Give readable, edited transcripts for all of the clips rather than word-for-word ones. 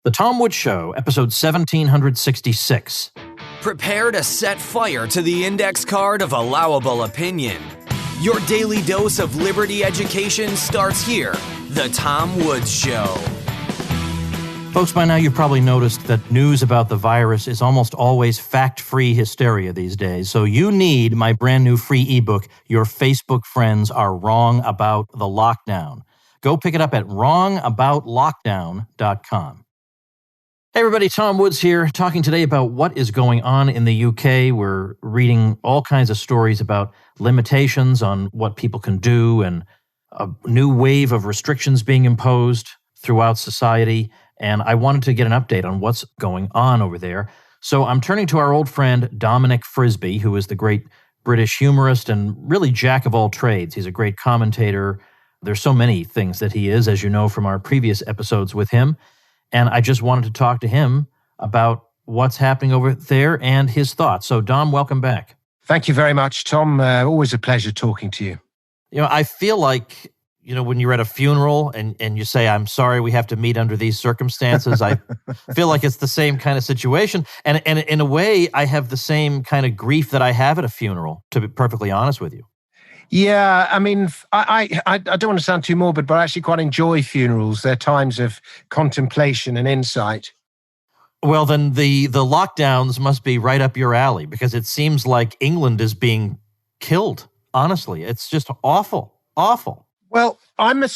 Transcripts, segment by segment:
The Tom Woods Show, episode 1766. Prepare to set fire to the index card of allowable opinion. Your daily dose of liberty education starts here. The Tom Woods Show. Folks, by now you've probably noticed that news about the virus is almost always fact-free hysteria these days. So you need my brand new free ebook, Your Facebook Friends Are Wrong About the Lockdown. Go pick it up at wrongaboutlockdown.com. Hey everybody, Tom Woods here, talking today about what is going on in the UK. We're reading all kinds of stories about limitations on what people can do and a new wave of restrictions being imposed throughout society. And I wanted to get an update on what's going on over there. So I'm turning to our old friend Dominic Frisby, who is the great British humorist and really jack of all trades. He's a great commentator. There's so many things that he is, as you know from our previous episodes with him. And I just wanted to talk to him about what's happening over there and his thoughts. So, Dom, welcome back. Thank you very much, Tom. Always a pleasure talking to you. You know, I feel like, when you're at a funeral and you say, I'm sorry we have to meet under these circumstances, I feel like it's the same kind of situation. And in a way, I have the same kind of grief that I have at a funeral, to be perfectly honest with you. Yeah, I mean, I don't want to sound too morbid, but I actually quite enjoy funerals. They're times of contemplation and insight. Well, then the lockdowns must be right up your alley, because it seems like England is being killed. Honestly, it's just awful, awful. Well, I'm a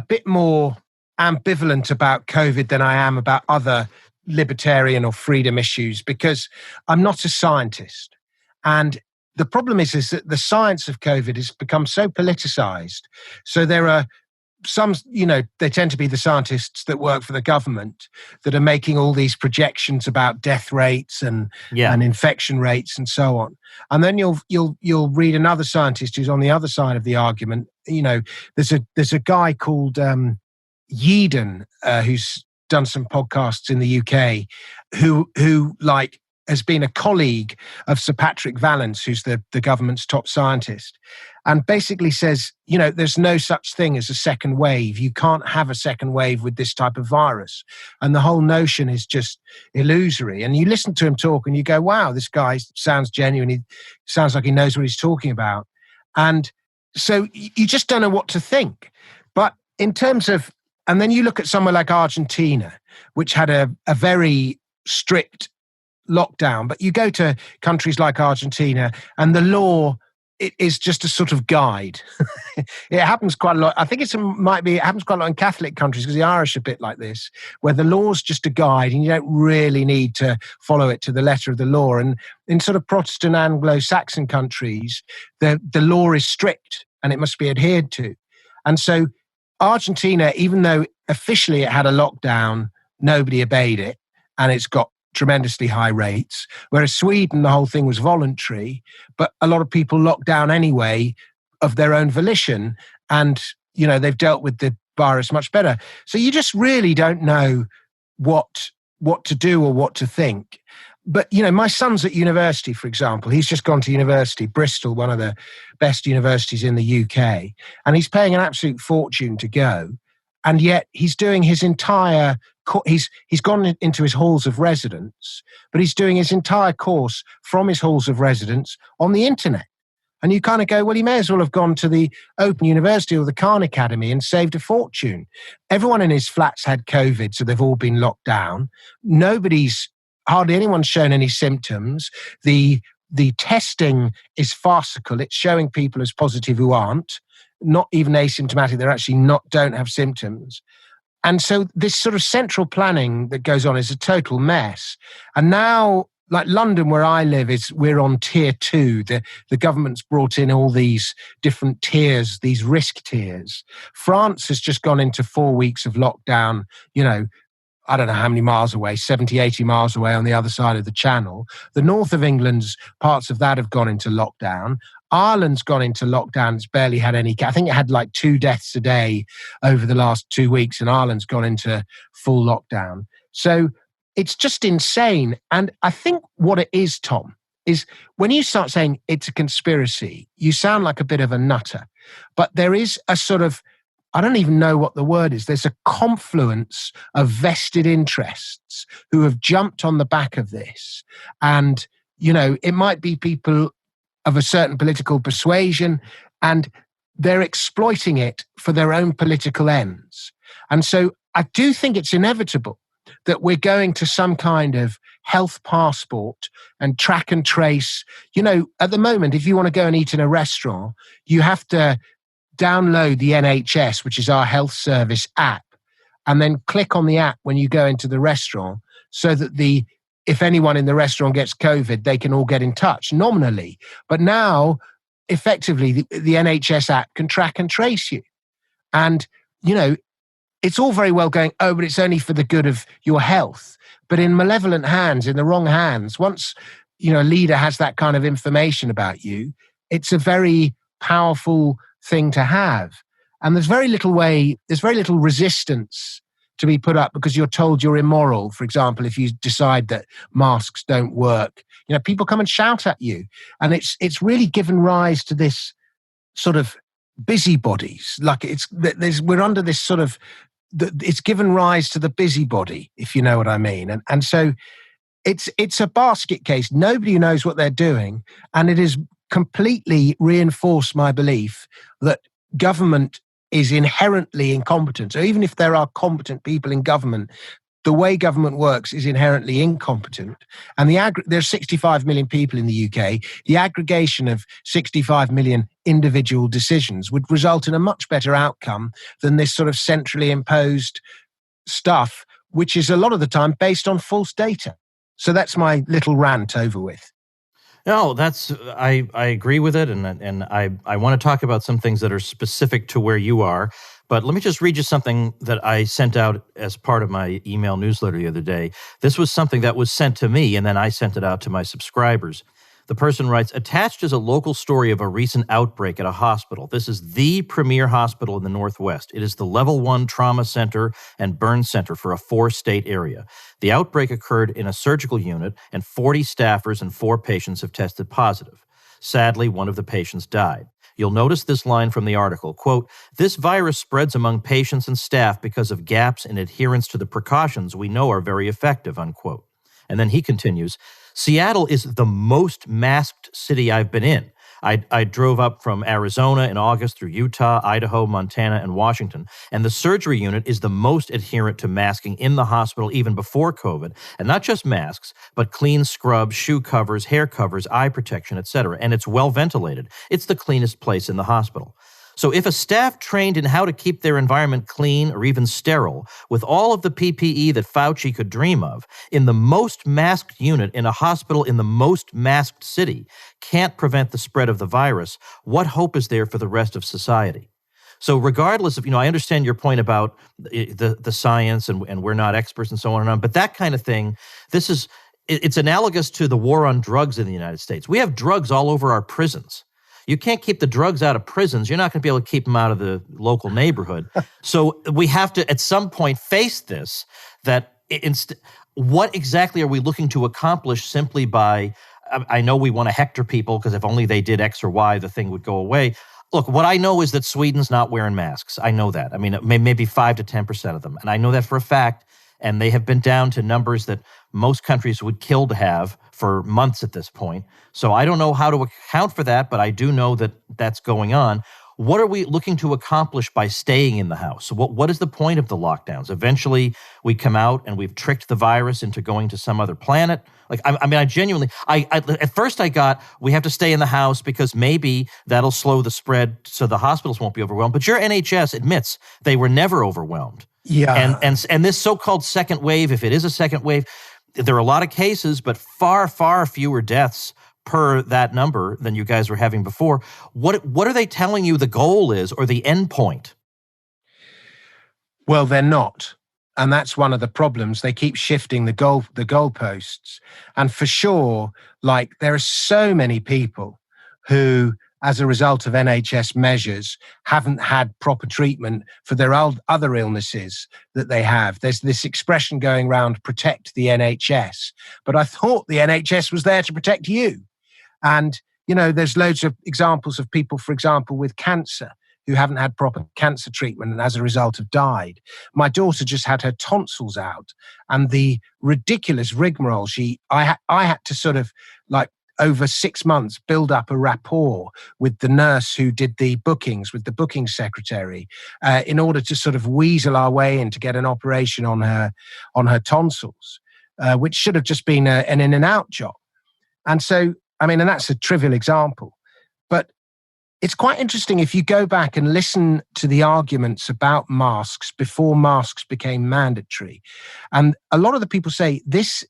bit more ambivalent about COVID than I am about other libertarian or freedom issues, because I'm not a scientist. And the problem is that the science of COVID has become so politicized. So there are some, they tend to be the scientists that work for the government that are making all these projections about death rates and infection rates and so on. And then you'll read another scientist who's on the other side of the argument. There's a guy called Yeadon who's done some podcasts in the UK who has been a colleague of Sir Patrick Vallance, who's the government's top scientist, and basically says, there's no such thing as a second wave. You can't have a second wave with this type of virus. And the whole notion is just illusory. And you listen to him talk and you go, wow, this guy sounds genuine. He sounds like he knows what he's talking about. And so you just don't know what to think. But in terms of, and then you look at somewhere like Argentina, which had a very strict lockdown, but you go to countries like Argentina and the law, it is just a sort of guide. It happens quite a lot. I think it happens quite a lot in Catholic countries, because the Irish are a bit like this, where the law's just a guide and you don't really need to follow it to the letter of the law. And in sort of Protestant Anglo-Saxon countries, the law is strict and it must be adhered to. And so Argentina, even though officially it had a lockdown, nobody obeyed it, and it's got tremendously high rates, whereas Sweden, the whole thing was voluntary, but a lot of people locked down anyway of their own volition, and they've dealt with the virus much better. So you just really don't know what to do or what to think. But my son's at university, for example. He's just gone to university, Bristol, one of the best universities in the UK, and he's paying an absolute fortune to go, and yet he's doing his entire He's gone into his halls of residence, but he's doing his entire course from his halls of residence on the internet. And you kind of go, well, he may as well have gone to the Open University or the Khan Academy and saved a fortune. Everyone in his flats had COVID, so they've all been locked down. Hardly anyone's shown any symptoms. The testing is farcical. It's showing people as positive who aren't, not even asymptomatic. They're actually don't have symptoms. And so this sort of central planning that goes on is a total mess. And now, like London, where I live, we're on tier 2. The government's brought in all these different tiers, these risk tiers. France has just gone into 4 weeks of lockdown, I don't know how many miles away, 70, 80 miles away on the other side of the channel. The north of England's parts of that have gone into lockdown. Ireland's gone into lockdown. It's barely had any. I think it had like 2 deaths a day over the last 2 weeks, and Ireland's gone into full lockdown. So it's just insane. And I think what it is, Tom, is when you start saying it's a conspiracy, you sound like a bit of a nutter. But there is a sort of I don't even know what the word is. There's a confluence of vested interests who have jumped on the back of this. And, it might be people of a certain political persuasion, and they're exploiting it for their own political ends. And so I do think it's inevitable that we're going to some kind of health passport and track and trace. At the moment, if you want to go and eat in a restaurant, you have to download the NHS, which is our health service app, and then click on the app when you go into the restaurant so that if anyone in the restaurant gets COVID, they can all get in touch nominally. But now, effectively, the NHS app can track and trace you. And, it's all very well going, oh, but it's only for the good of your health. But in malevolent hands, in the wrong hands, once, a leader has that kind of information about you, it's a very powerful thing to have. And there's very little resistance to be put up because you're told you're immoral. For example, if you decide that masks don't work, people come and shout at you. And it's really given rise to this sort of busybodies. Like we're under this sort of, it's given rise to the busybody, if you know what I mean. And so it's a basket case. Nobody knows what they're doing. And it has completely reinforced my belief that government is inherently incompetent. So even if there are competent people in government, the way government works is inherently incompetent. And there's 65 million people in the UK. The aggregation of 65 million individual decisions would result in a much better outcome than this sort of centrally imposed stuff, which is a lot of the time based on false data. So that's my little rant over with. No, I agree with it, and I want to talk about some things that are specific to where you are. But let me just read you something that I sent out as part of my email newsletter the other day. This was something that was sent to me, and then I sent it out to my subscribers. The person writes, attached is a local story of a recent outbreak at a hospital. This is the premier hospital in the Northwest. It is the level 1 trauma center and burn center for a 4-state area. The outbreak occurred in a surgical unit, and 40 staffers and 4 patients have tested positive. Sadly, one of the patients died. You'll notice this line from the article, quote, this virus spreads among patients and staff because of gaps in adherence to the precautions we know are very effective, unquote. And then he continues, Seattle is the most masked city I've been in. I drove up from Arizona in August through Utah, Idaho, Montana, and Washington, and the surgery unit is the most adherent to masking in the hospital even before COVID, and not just masks, but clean scrubs, shoe covers, hair covers, eye protection, etc., and it's well ventilated. It's the cleanest place in the hospital. So if a staff trained in how to keep their environment clean or even sterile, with all of the PPE that Fauci could dream of, in the most masked unit in a hospital in the most masked city, can't prevent the spread of the virus, what hope is there for the rest of society? So regardless of, I understand your point about the science and we're not experts and so on and on, but that kind of thing, it's analogous to the war on drugs in the United States. We have drugs all over our prisons. You can't keep the drugs out of prisons. You're not going to be able to keep them out of the local neighborhood. So we have to, at some point, face this, that what exactly are we looking to accomplish simply by, I know we want to hector people because if only they did X or Y, the thing would go away. Look, what I know is that Sweden's not wearing masks. I know that. I mean, maybe 5 to 10% of them. And I know that for a fact. And they have been down to numbers that most countries would kill to have for months at this point. So I don't know how to account for that, but I do know that that's going on. What are we looking to accomplish by staying in the house? What is the point of the lockdowns? Eventually, we come out and we've tricked the virus into going to some other planet. Like, I genuinely, at first we have to stay in the house because maybe that'll slow the spread so the hospitals won't be overwhelmed. But your NHS admits they were never overwhelmed. Yeah. And this so-called second wave, if it is a second wave, there are a lot of cases, but far, far fewer deaths per that number than you guys were having before. What are they telling you the goal is or the end point? Well, they're not. And that's one of the problems. They keep shifting the goalposts. And for sure, there are so many people who, as a result of NHS measures, haven't had proper treatment for their other illnesses that they have. There's this expression going around, protect the NHS. But I thought the NHS was there to protect you. And, there's loads of examples of people, for example, with cancer, who haven't had proper cancer treatment and as a result have died. My daughter just had her tonsils out, and the ridiculous rigmarole I had to sort of like over 6 months build up a rapport with the nurse who did the bookings, with the booking secretary, in order to sort of weasel our way in to get an operation on her tonsils, which should have just been an in and out job. And so, I mean, and that's a trivial example, but it's quite interesting if you go back and listen to the arguments about masks before masks became mandatory. And a lot of the people say this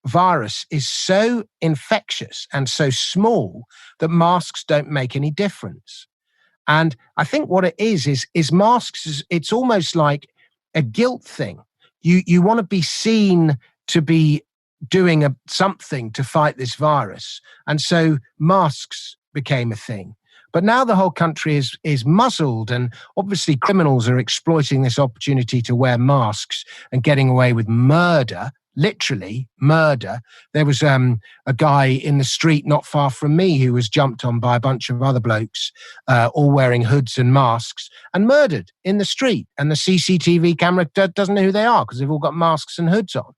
virus is so infectious and so small that masks don't make any difference. And I think what it is masks, it's almost like a guilt thing. You want to be seen to be doing something to fight this virus. And so masks became a thing. But now the whole country is muzzled, and obviously criminals are exploiting this opportunity to wear masks and getting away with murder, literally murder. There was a guy in the street not far from me who was jumped on by a bunch of other blokes, all wearing hoods and masks, and murdered in the street. And the CCTV camera doesn't know who they are because they've all got masks and hoods on.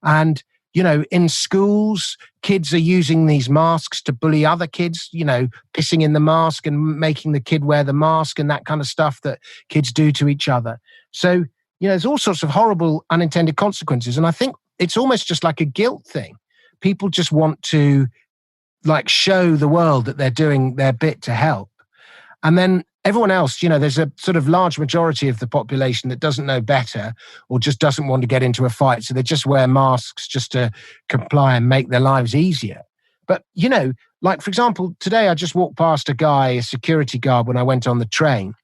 And in schools, kids are using these masks to bully other kids, pissing in the mask and making the kid wear the mask and that kind of stuff that kids do to each other. So, there's all sorts of horrible unintended consequences. And I think it's almost just like a guilt thing. People just want to show the world that they're doing their bit to help. And then everyone else, there's a sort of large majority of the population that doesn't know better or just doesn't want to get into a fight. So they just wear masks just to comply and make their lives easier. But, for example, today I just walked past a security guard when I went on the train,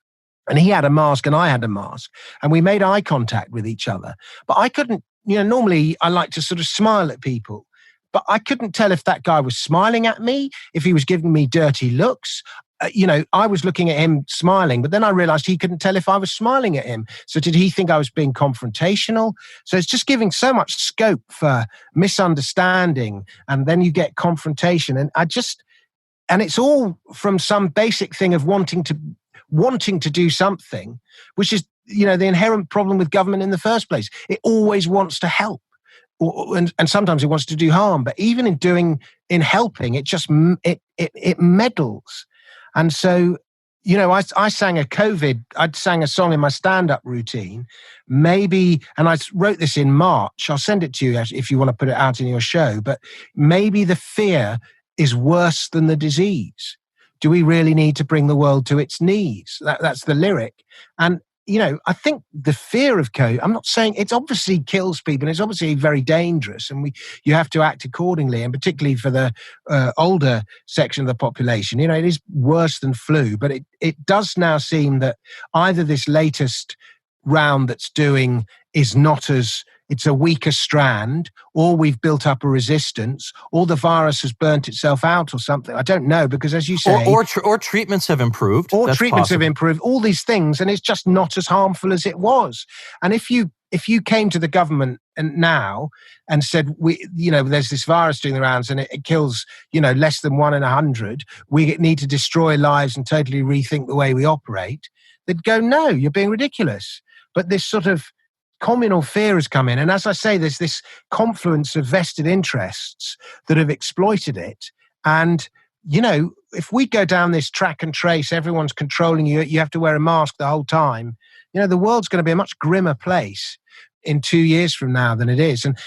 and he had a mask and I had a mask, and we made eye contact with each other. But I couldn't, normally I like to sort of smile at people, but I couldn't tell if that guy was smiling at me, if he was giving me dirty looks. I was looking at him smiling, but then I realized he couldn't tell if I was smiling at him. So did he think I was being confrontational? So it's just giving so much scope for misunderstanding, and then you get confrontation. And it's all from some basic thing of wanting to do something, which is, the inherent problem with government in the first place. It always wants to help. And sometimes it wants to do harm, but even in helping, it just it meddles. And so, I sang I sang a song in my stand-up routine, maybe, and I wrote this in March. I'll send it to you if you want to put it out in your show, but maybe the fear is worse than the disease. Do we really need to bring the world to its knees? That's the lyric. And, I think the fear of COVID, I'm not saying it obviously kills people, and it's obviously very dangerous, and you have to act accordingly, and particularly for the older section of the population, it is worse than flu, but it does now seem that either this latest round that's doing is it's a weaker strand, or we've built up a resistance, or the virus has burnt itself out or something. I don't know, because as you say... Or treatments have improved. Or treatments have improved, all these things, and it's just not as harmful as it was. And if you came to the government now and said, there's this virus doing the rounds and it kills, less than 1 in 100, we need to destroy lives and totally rethink the way we operate, they'd go, no, you're being ridiculous. But this sort of communal fear has come in. And as I say, there's this confluence of vested interests that have exploited it. And, if we go down this track and trace, everyone's controlling you, you have to wear a mask the whole time, the world's going to be a much grimmer place in 2 years from now than it is. And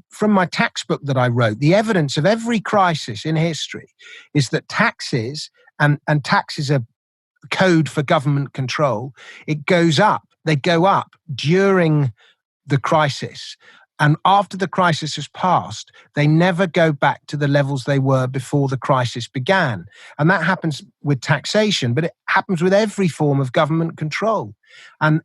from my tax book that I wrote, the evidence of every crisis in history is that taxes and taxes are code for government control. It goes up. They go up during the crisis. And after the crisis has passed, they never go back to the levels they were before the crisis began. And that happens with taxation, but it happens with every form of government control. And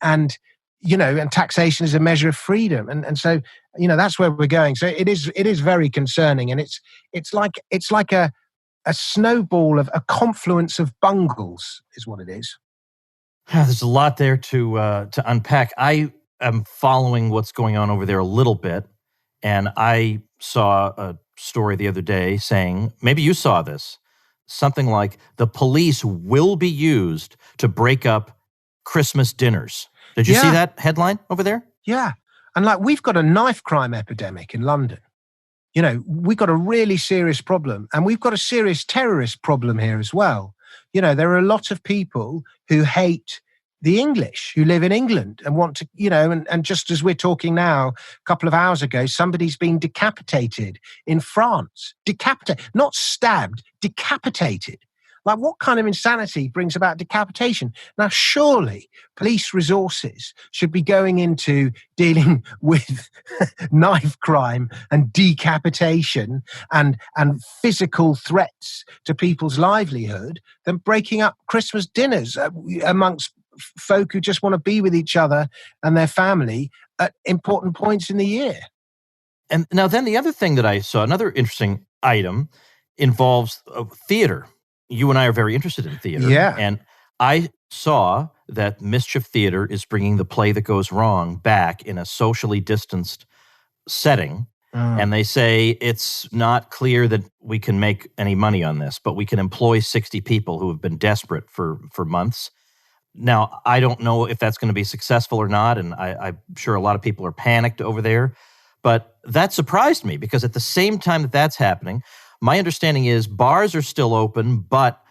taxation is a measure of freedom. And so, that's where we're going. So it is very concerning. And it's like a snowball of a confluence of bungles is what it is. There's a lot there to unpack. I am following what's going on over there a little bit, and I saw a story the other day saying, maybe you saw this, something like the police will be used to break up Christmas dinners. Did you see that headline over there? Yeah. And like, we've got a knife crime epidemic in London. We've got a really serious problem, and we've got a serious terrorist problem here as well. There are a lot of people who hate the English, who live in England and want to, and just as we're talking now, a couple of hours ago, somebody's been decapitated in France. Decapitated, not stabbed, decapitated. Like, what kind of insanity brings about decapitation? Now, surely police resources should be going into dealing with knife crime and decapitation and physical threats to people's livelihood than breaking up Christmas dinners amongst folk who just want to be with each other and their family at important points in the year. And now then the other thing that I saw, another interesting item, involves theater. You and I are very interested in theater. Yeah. And I saw that Mischief Theater is bringing The Play That Goes Wrong back in a socially distanced setting. And they say it's not clear that we can make any money on this, but we can employ 60 people who have been desperate for months. Now, I don't know if that's going to be successful or not, and I'm sure a lot of people are panicked over there. But that surprised me, because at the same time that that's happening, my understanding is bars are still open, but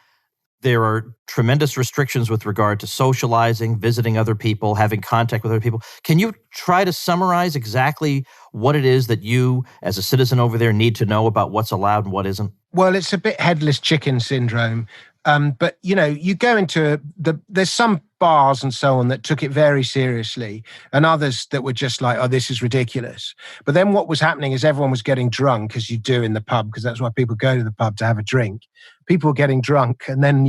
there are tremendous restrictions with regard to socializing, visiting other people, having contact with other people. Can you try to summarize exactly what it is that you, as a citizen over there, need to know about what's allowed and what isn't? Well, it's a bit headless chicken syndrome. But, you go into there's some bars and so on that took it very seriously, and others that were just like, oh, this is ridiculous. But then what was happening is everyone was getting drunk, as you do in the pub, because that's why people go to the pub, to have a drink. People were getting drunk and then,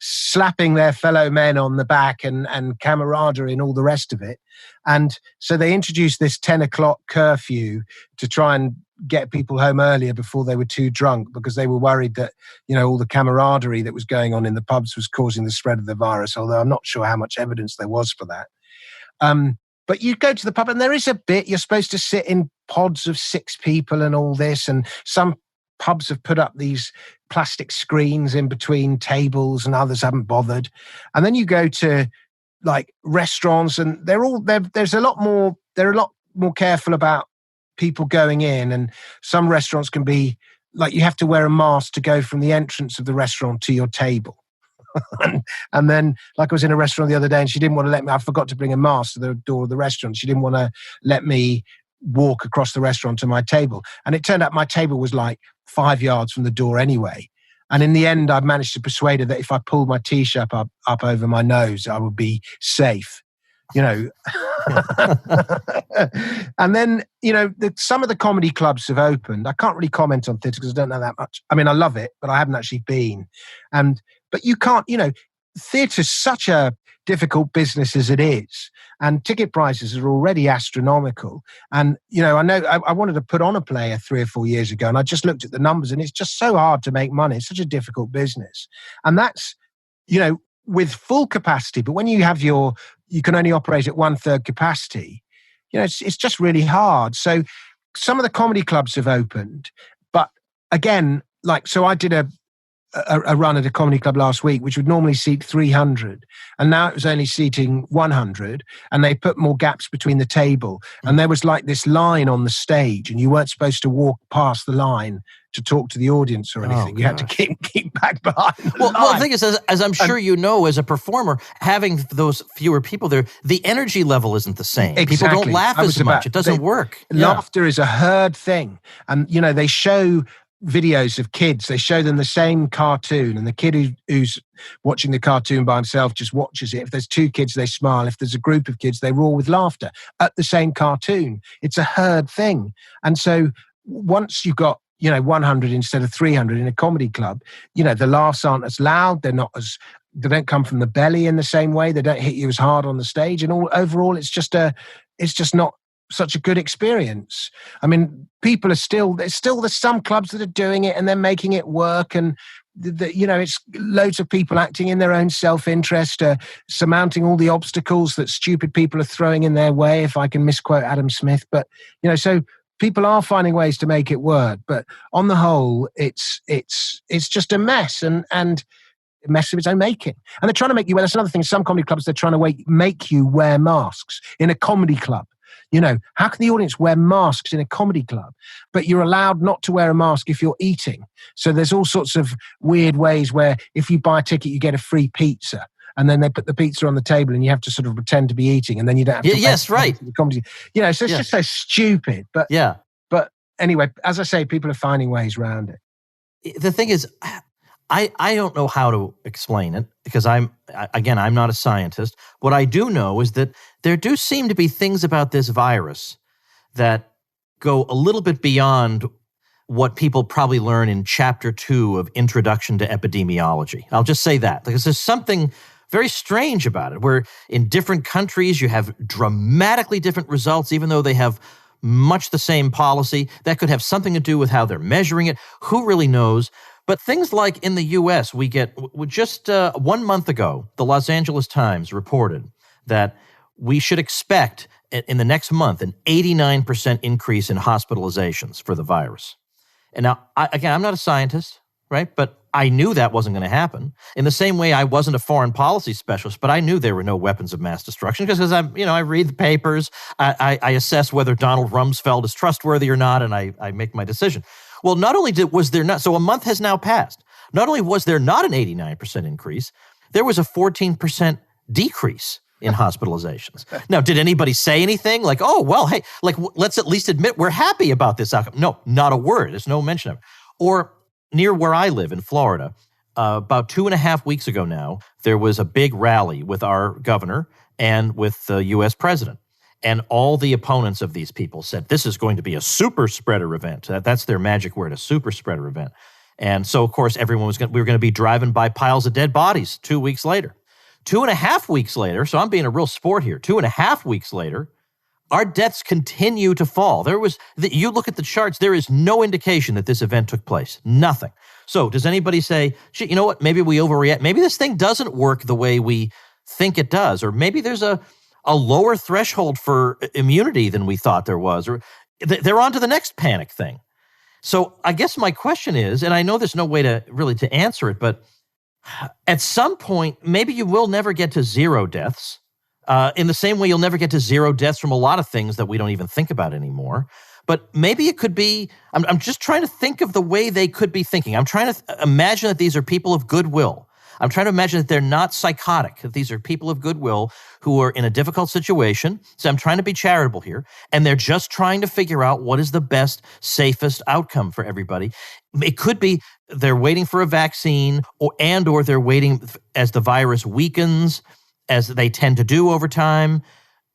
slapping their fellow men on the back and camaraderie and all the rest of it. And so they introduced this 10 o'clock curfew to try and get people home earlier before they were too drunk, because they were worried that, all the camaraderie that was going on in the pubs was causing the spread of the virus, although I'm not sure how much evidence there was for that. But you go to the pub and there is a bit, you're supposed to sit in pods of 6 people and all this, and some pubs have put up these plastic screens in between tables and others haven't bothered. And then you go to like restaurants and they're a lot more careful about people going in, and some restaurants can be like, you have to wear a mask to go from the entrance of the restaurant to your table. and then, like, I was in a restaurant the other day and she didn't want to let me, I forgot to bring a mask to the door of the restaurant. She didn't want to let me walk across the restaurant to my table. And it turned out my table was like 5 yards from the door anyway. And in the end, I managed to persuade her that if I pulled my T-shirt up over my nose, I would be safe. And then, some of the comedy clubs have opened. I can't really comment on theatre because I don't know that much. I mean, I love it, but I haven't actually been. But you can't, theatre's such a difficult business as it is, and ticket prices are already astronomical. And, I know I wanted to put on a play 3 or 4 years ago, and I just looked at the numbers, and it's just so hard to make money. It's such a difficult business. And that's, with full capacity, but when you have you can only operate at 1/3 capacity, it's just really hard. So some of the comedy clubs have opened, but again, so I did a run at a comedy club last week, which would normally seat 300. And now it was only seating 100. And they put more gaps between the table. And there was like this line on the stage, and you weren't supposed to walk past the line to talk to the audience or anything. You had to keep back behind the line. Well, the thing is, as I'm sure as a performer, having those fewer people there, the energy level isn't the same. Exactly. People don't laugh as much. It doesn't work. Laughter is a herd thing. And, they show videos of kids. They show them the same cartoon, and the kid who's watching the cartoon by himself just watches it. If there's 2 kids, they smile. If there's a group of kids, they roar with laughter at the same cartoon. It's a herd thing. And so once you've got 100 instead of 300 in a comedy club, the laughs aren't as loud. They don't come from the belly in the same way. They don't hit you as hard on the stage. And overall, it's just not such a good experience. I mean, there's some clubs that are doing it and they're making it work, and it's loads of people acting in their own self-interest, surmounting all the obstacles that stupid people are throwing in their way, if I can misquote Adam Smith. But so people are finding ways to make it work, but on the whole, it's just a mess and a mess of its own making. And they're trying to make you wear, that's another thing, some comedy clubs, they're trying to make you wear masks in a comedy club. How can the audience wear masks in a comedy club? But you're allowed not to wear a mask if you're eating. So there's all sorts of weird ways where if you buy a ticket, you get a free pizza. And then they put the pizza on the table and you have to sort of pretend to be eating. And then you don't have to. Yes, right. The comedy. So it's just so stupid. But anyway, as I say, people are finding ways around it. The thing is, I don't know how to explain it because I'm not a scientist. What I do know is that there do seem to be things about this virus that go a little bit beyond what people probably learn in Chapter 2 of Introduction to Epidemiology. I'll just say that because there's something very strange about it, where in different countries you have dramatically different results, even though they have much the same policy. That could have something to do with how they're measuring it. Who really knows? But things like in the U.S., we just 1 month ago, the Los Angeles Times reported that we should expect in the next month an 89% increase in hospitalizations for the virus. And now, I'm not a scientist, right? But I knew that wasn't going to happen. In the same way, I wasn't a foreign policy specialist, but I knew there were no weapons of mass destruction because I read the papers, I assess whether Donald Rumsfeld is trustworthy or not, and I make my decision. Well, not only was there not, so a month has now passed. Not only was there not an 89% increase, there was a 14% decrease in hospitalizations. Now, did anybody say anything like, oh, well, hey, let's at least admit we're happy about this outcome? No, not a word. There's no mention of it. Or near where I live in Florida, about 2.5 weeks ago now, there was a big rally with our governor and with the U.S. president. And all the opponents of these people said, this is going to be a super spreader event. That's their magic word, a super spreader event. And so, of course, we were going to be driving by piles of dead bodies 2 weeks later. 2.5 weeks later, so I'm being a real sport here, 2.5 weeks later, our deaths continue to fall. You look at the charts, there is no indication that this event took place. Nothing. So does anybody say, shit, you know what, maybe we overreact. Maybe this thing doesn't work the way we think it does. Or maybe there's a lower threshold for immunity than we thought there was. Or they're on to the next panic thing. So I guess my question is, and I know there's no way to answer it, but at some point, maybe you will never get to zero deaths. In the same way, you'll never get to zero deaths from a lot of things that we don't even think about anymore. But maybe it could be, I'm just trying to think of the way they could be thinking. I'm trying to imagine that these are people of goodwill. I'm trying to imagine that they're not psychotic, that these are people of goodwill who are in a difficult situation. So I'm trying to be charitable here. And they're just trying to figure out what is the best, safest outcome for everybody. It could be they're waiting for a vaccine or they're waiting as the virus weakens, as they tend to do over time.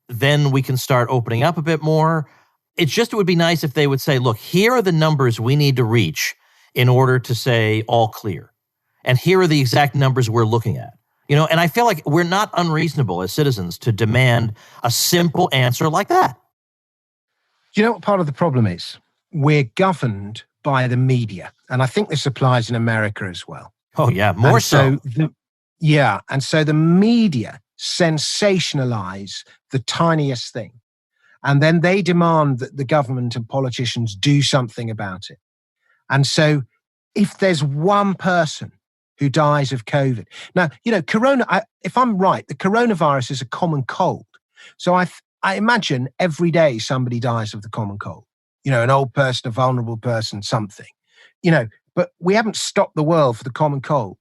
Then we can start opening up a bit more. It would be nice if they would say, look, here are the numbers we need to reach in order to say all clear. And here are the exact numbers we're looking at. And I feel like we're not unreasonable as citizens to demand a simple answer like that. Do you know what part of the problem is? We're governed by the media. And I think this applies in America as well. Oh, yeah, more so. And so the media sensationalize the tiniest thing. And then they demand that the government and politicians do something about it. And so if there's one person who dies of COVID. Now, if I'm right, the coronavirus is a common cold. So I imagine every day somebody dies of the common cold. An old person, a vulnerable person, something. But we haven't stopped the world for the common cold.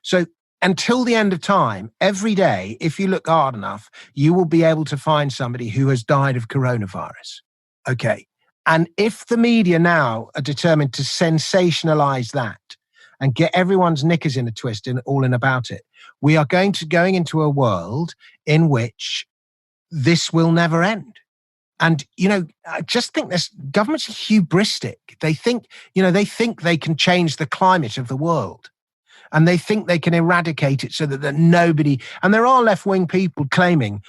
So until the end of time, every day, if you look hard enough, you will be able to find somebody who has died of coronavirus. Okay. And if the media now are determined to sensationalize that and get everyone's knickers in a twist and all in about it, we are going into a world in which this will never end. And, I just think this government's hubristic. They think they can change the climate of the world. And they think they can eradicate it so that nobody, and there are left-wing people claiming,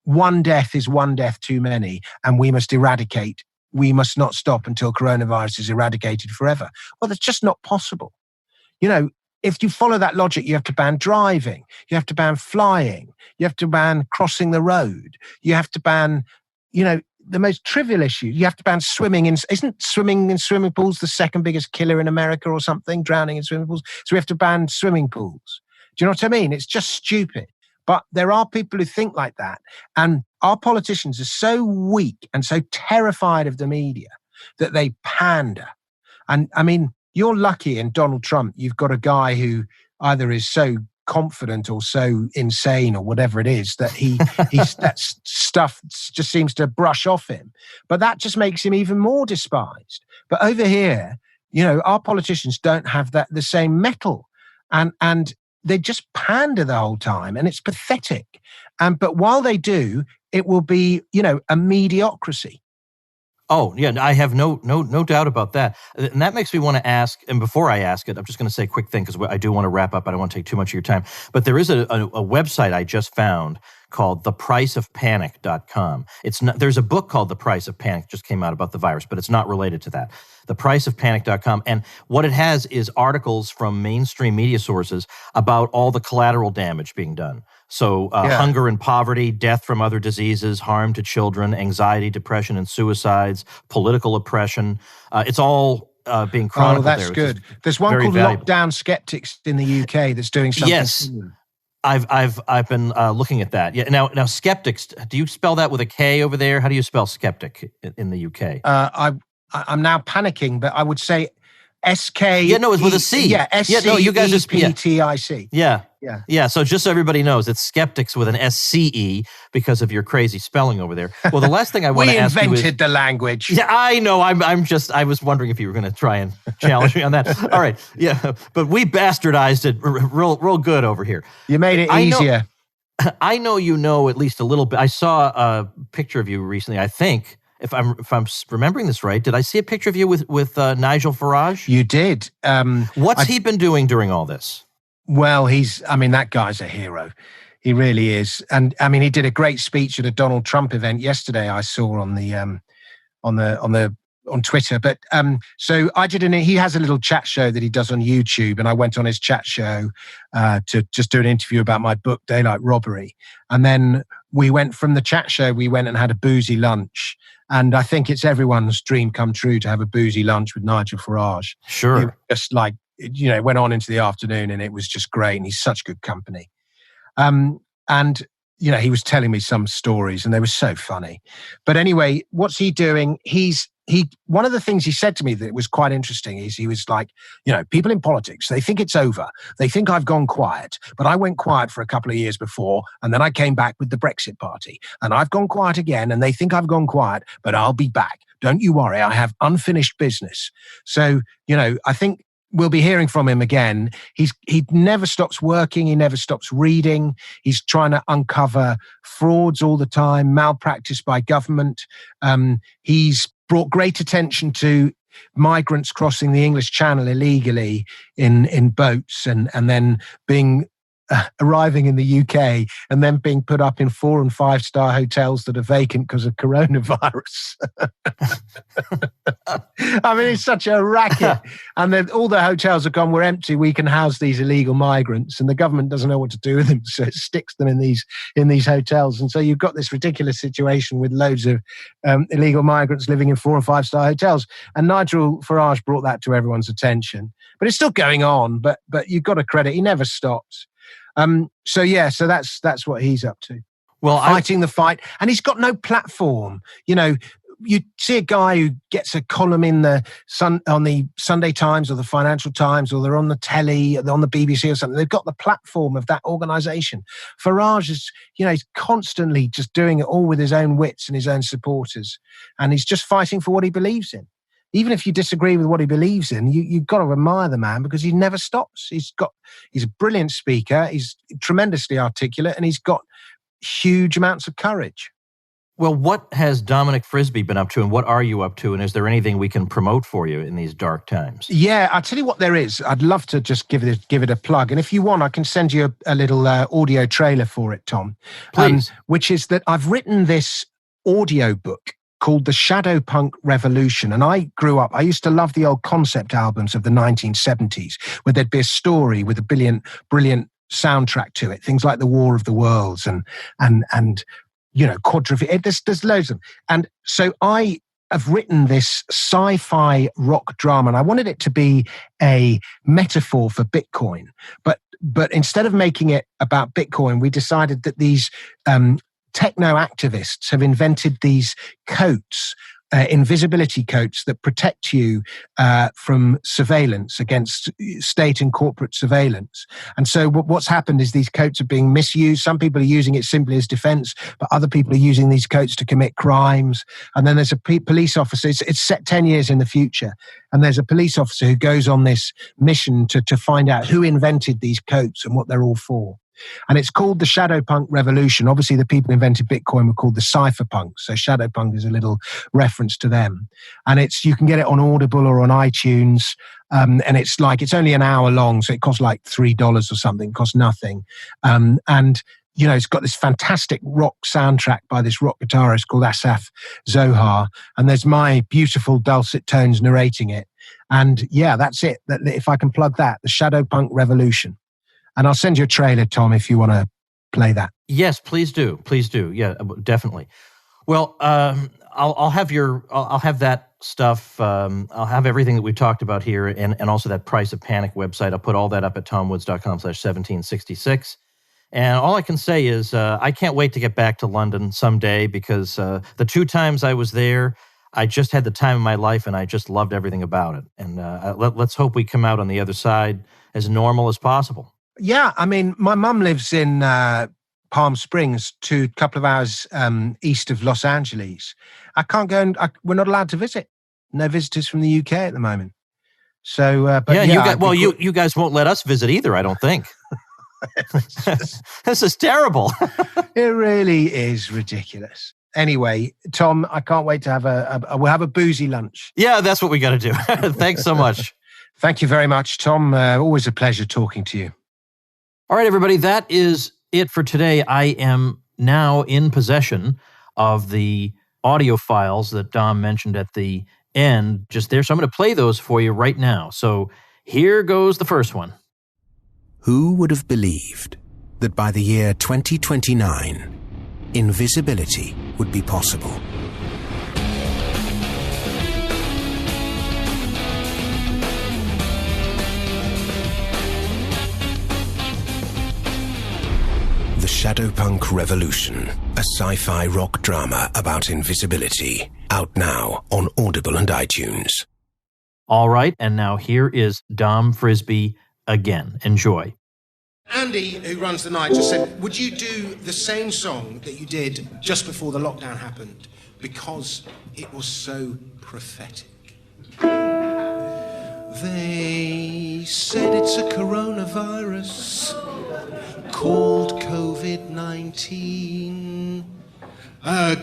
one death is one death too many, and we must not stop until coronavirus is eradicated forever. Well, that's just not possible. If you follow that logic, you have to ban driving, you have to ban flying, you have to ban crossing the road, you have to ban, the most trivial issue. You have to ban swimming isn't swimming in swimming pools the second biggest killer in America or something, drowning in swimming pools? So we have to ban swimming pools. Do you know what I mean? It's just stupid. But there are people who think like that. And our politicians are so weak and so terrified of the media that they pander. And I mean, you're lucky in Donald Trump, you've got a guy who either is so confident or so insane or whatever it is that that stuff just seems to brush off him. But that just makes him even more despised. But over here, our politicians don't have the same mettle, and they just pander the whole time, and it's pathetic. But while they do, it will be, a mediocrity. Oh, yeah, I have no doubt about that. And that makes me want to ask, and before I ask it, I'm just going to say a quick thing because I do want to wrap up. I don't want to take too much of your time. But there is a website I just found called thepriceofpanic.com. There's a book called The Price of Panic, just came out about the virus, but it's not related to that. Thepriceofpanic.com. And what it has is articles from mainstream media sources about all the collateral damage being done. So hunger and poverty, death from other diseases, harm to children, anxiety, depression, and suicides, political oppression. It's all being chronicled there. Oh, that's good. There's one called Lockdown Skeptics in the UK that's doing something. Yes. I've been looking at that. Yeah. Now Skeptics, do you spell that with a K over there? How do you spell skeptic in the UK? I'm now panicking, but I would say S-K... Yeah, no, it's with a C. Yeah, S-C-E-P-T-I-C. Yeah. So just so everybody knows, it's Skeptics with an S-C-E because of your crazy spelling over there. Well, the last thing I want to ask you is... We invented the language. Yeah, I know. I was wondering if you were going to try and challenge me on that. All right. Yeah, but we bastardized it real good over here. You made it easier. I know you know at least a little bit. I saw a picture of you recently, I think. If I'm remembering this right, did I see a picture of you with Nigel Farage? You did. What's he been doing during all this? Well, that guy's a hero. He really is. And I mean, he did a great speech at a Donald Trump event yesterday. I saw on Twitter. But so I did he has a little chat show that he does on YouTube, and I went on his chat show to just do an interview about my book, Daylight Robbery. And then we went from the chat show, we went and had a boozy lunch. And I think it's everyone's dream come true to have a boozy lunch with Nigel Farage. Sure. Just like, it went on into the afternoon and it was just great. And he's such good company. And he was telling me some stories and they were so funny. But anyway, what's he doing? One of the things he said to me that was quite interesting is he was like, people in politics, they think it's over. They think I've gone quiet, but I went quiet for a couple of years before, and then I came back with the Brexit Party, and I've gone quiet again, and they think I've gone quiet, but I'll be back. Don't you worry, I have unfinished business. So, I think we'll be hearing from him again. He never stops working. He never stops reading. He's trying to uncover frauds all the time, malpractice by government. He's brought great attention to migrants crossing the English Channel illegally in boats and then arriving in the UK and then being put up in 4- and 5-star hotels that are vacant because of coronavirus. I mean, it's such a racket. And then all the hotels have gone, we're empty, we can house these illegal migrants, and the government doesn't know what to do with them, so it sticks them in these hotels. And so you've got this ridiculous situation with loads of illegal migrants living in 4- and 5-star hotels. And Nigel Farage brought that to everyone's attention. But it's still going on, but you've got to credit, he never stops. So that's what he's up to. Well, fighting the fight, and he's got no platform. You see a guy who gets a column in on the Sunday Times or the Financial Times, or they're on the telly, on the BBC or something. They've got the platform of that organisation. Farage is, he's constantly just doing it all with his own wits and his own supporters, and he's just fighting for what he believes in. Even if you disagree with what he believes in, you've got to admire the man because he never stops. He's a brilliant speaker. He's tremendously articulate, and he's got huge amounts of courage. Well, what has Dominic Frisby been up to, and what are you up to? And is there anything we can promote for you in these dark times? Yeah, I'll tell you what there is. I'd love to just give it a plug. And if you want, I can send you a little audio trailer for it, Tom. Please. Which is that I've written this audio book called The Shadow Punk Revolution. And I used to love the old concept albums of the 1970s, where there'd be a story with a brilliant soundtrack to it, things like The War of the Worlds and there's loads of them. And so I have written this sci-fi rock drama, and I wanted it to be a metaphor for Bitcoin. But instead of making it about Bitcoin, we decided that these techno activists have invented these coats, invisibility coats that protect you from surveillance, against state and corporate surveillance. And so what's happened is these coats are being misused. Some people are using it simply as defense, but other people are using these coats to commit crimes. And then there's a police officer. It's set 10 years in the future. And there's a police officer who goes on this mission to find out who invented these coats and what they're all for. And it's called the Shadowpunk Revolution. Obviously, the people who invented Bitcoin were called the cypherpunks. So Shadowpunk is a little reference to them. And you can get it on Audible or on iTunes. And it's only an hour long. So it costs like $3 or something. It costs nothing. It's got this fantastic rock soundtrack by this rock guitarist called Asaf Zohar. And there's my beautiful dulcet tones narrating it. And yeah, that's it. If I can plug that, the Shadowpunk Revolution. And I'll send you a trailer, Tom, if you want to play that. Yes, please do. Please do. Yeah, definitely. Well, I'll have that stuff. I'll have everything that we've talked about here, and also that Price of Panic website. I'll put all that up at tomwoods.com/1766. And all I can say is I can't wait to get back to London someday, because the 2 times I was there, I just had the time of my life, and I just loved everything about it. And let's hope we come out on the other side as normal as possible. Yeah, I mean, my mum lives in Palm Springs, a couple of hours east of Los Angeles. I can't go, and we're not allowed to visit. No visitors from the UK at the moment. So, you guys won't let us visit either, I don't think. This is terrible. It really is ridiculous. Anyway, Tom, I can't wait to we'll have a boozy lunch. Yeah, that's what we got to do. Thanks so much. Thank you very much, Tom. Always a pleasure talking to you. All right, everybody, that is it for today. I am now in possession of the audio files that Dom mentioned at the end just there. So I'm going to play those for you right now. So here goes the first one. Who would have believed that by the year 2029, invisibility would be possible? The Shadowpunk Revolution, a sci-fi rock drama about invisibility, out now on Audible and iTunes. All right, and now here is Dom Frisby again. Enjoy. Andy, who runs the night, just said, would you do the same song that you did just before the lockdown happened? Because it was so prophetic. They said it's a coronavirus called COVID-19, a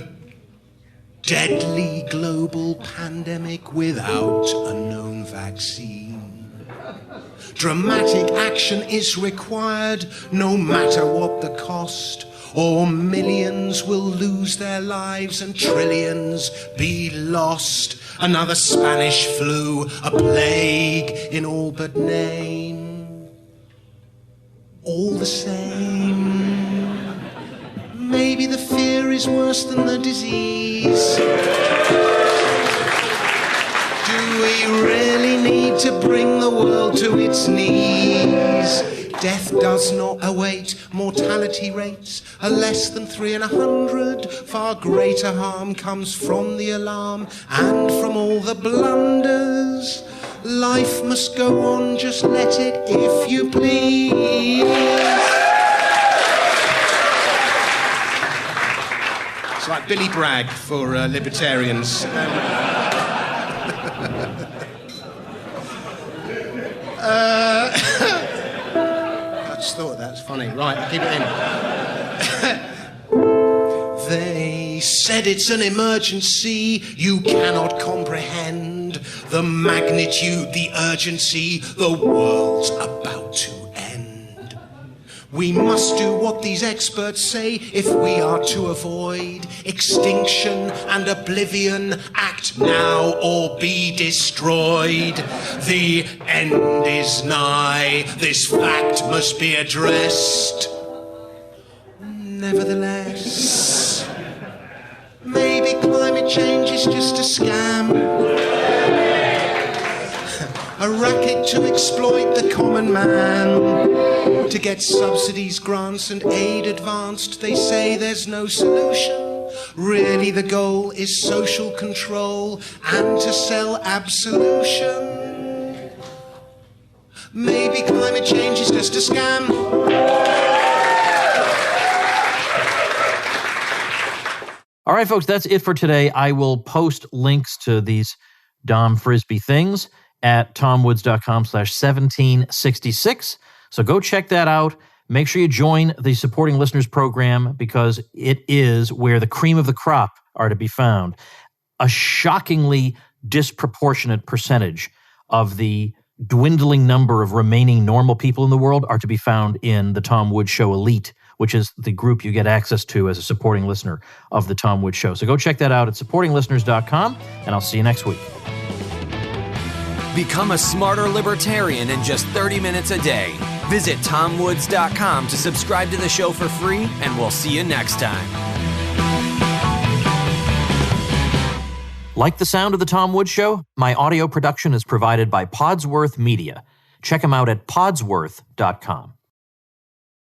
deadly global pandemic without a known vaccine. Dramatic action is required, no matter what the cost, or millions will lose their lives and trillions be lost. Another Spanish flu, a plague in all but name. All the same, maybe the fear is worse than the disease. Do we really need to bring the world to its knees? Death does not await, mortality rates are less than 3 in 100. Far greater harm comes from the alarm and from all the blunders. Life must go on, just let it, if you please. It's like Billy Bragg for libertarians. I just thought that's funny. Right, I'll keep it in. They said it's an emergency you cannot comprehend. The magnitude, the urgency, the world's about to end. We must do what these experts say if we are to avoid extinction and oblivion. Act now or be destroyed. The end is nigh. This fact must be addressed. Nevertheless, climate change is just a scam. A racket to exploit the common man. To get subsidies, grants and aid advanced, they say there's no solution. Really the goal is social control and to sell absolution. Maybe climate change is just a scam. All right, folks, that's it for today. I will post links to these Dom Frisbee things at tomwoods.com/1766. So go check that out. Make sure you join the Supporting Listeners program because it is where the cream of the crop are to be found. A shockingly disproportionate percentage of the dwindling number of remaining normal people in the world are to be found in the Tom Woods Show Elite, which is the group you get access to as a supporting listener of the Tom Woods Show. So go check that out at supportinglisteners.com, and I'll see you next week. Become a smarter libertarian in just 30 minutes a day. Visit tomwoods.com to subscribe to the show for free, and we'll see you next time. Like the sound of The Tom Woods Show? My audio production is provided by Podsworth Media. Check them out at podsworth.com.